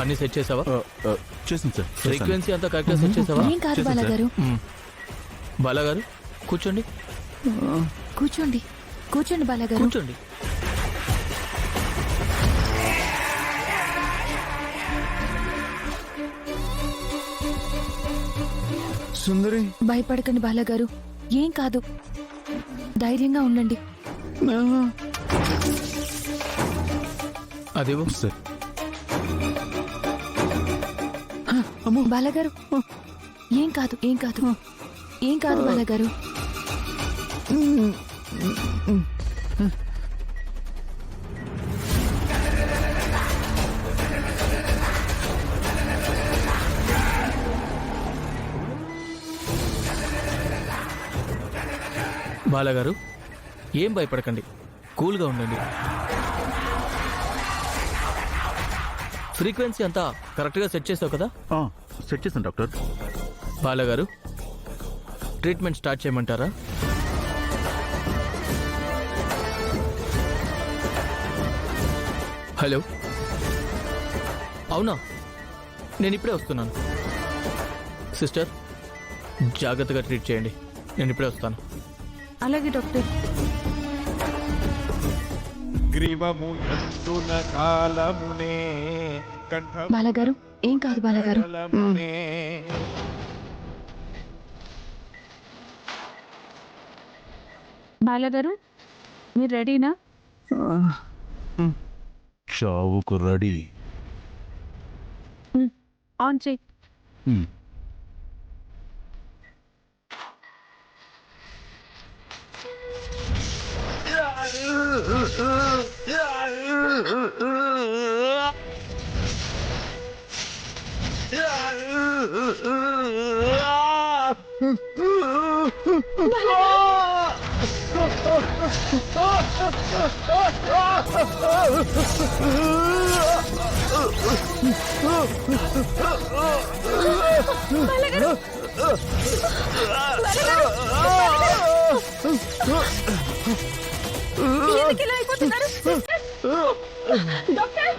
అన్ని సెట్ చేసావా? చేసింది సార్. ఫ్రీక్వెన్సీ అంతా కరెక్ట్గా సెట్ చేసావా? ఏం కాదు బాలగారు. బాలగారు కూర్చోండి. కూర్చోండి కూర్చోండి బాలగారు. కూర్చోండి. సుందరి, భయపడకండి బాలగారు, ఏం కాదు, ధైర్యంగా ఉండండి. అదేవో సార్. బాలగారు ఏం కాదు, ఏం కాదు, ఏం కాదు బాలగారు. బాలగారు ఏం భయపడకండి, కూల్గా ఉండండి. ఫ్రీక్వెన్సీ అంతా కరెక్ట్గా సెట్ చేసావు కదా? సెట్ చేశాను డాక్టర్. బాలగారు ట్రీట్మెంట్ స్టార్ట్ చేయమంటారా? హలో, అవునా, నేను ఇప్పుడే వస్తున్నాను. సిస్టర్, జాగ్రత్తగా ట్రీట్ చేయండి, నేను ఇప్పుడే వస్తాను. అలాగే డాక్టర్. బాలగారు ఏం కాదు బాలగారు. బాలగారు మీరు రెడీనా? చావుకు రెడీ. ఆన్ చెయ్యి. డాక్టర్